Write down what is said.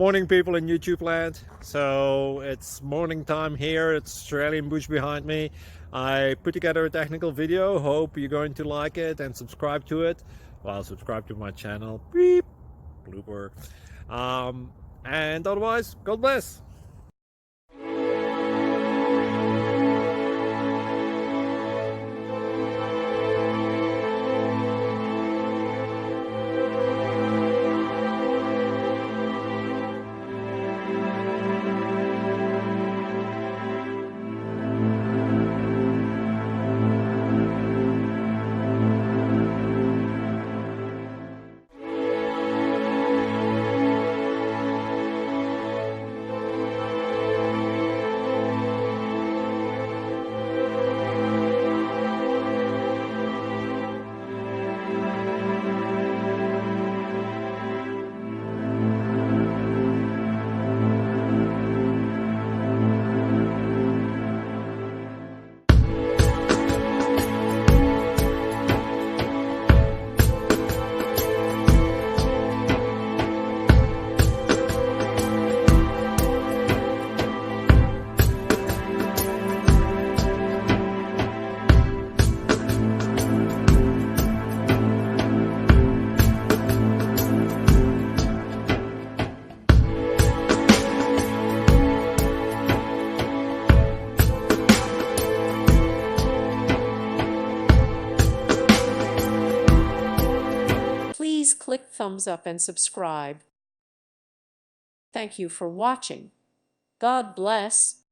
Morning, people in YouTube land. So it's morning time here. It's Australian bush behind me. I put together a technical video. Hope you're going to like it and subscribe to it. Well, subscribe to my channel. Beep. Blooper. And otherwise, God bless. Please click thumbs up and subscribe. Thank you for watching. God bless.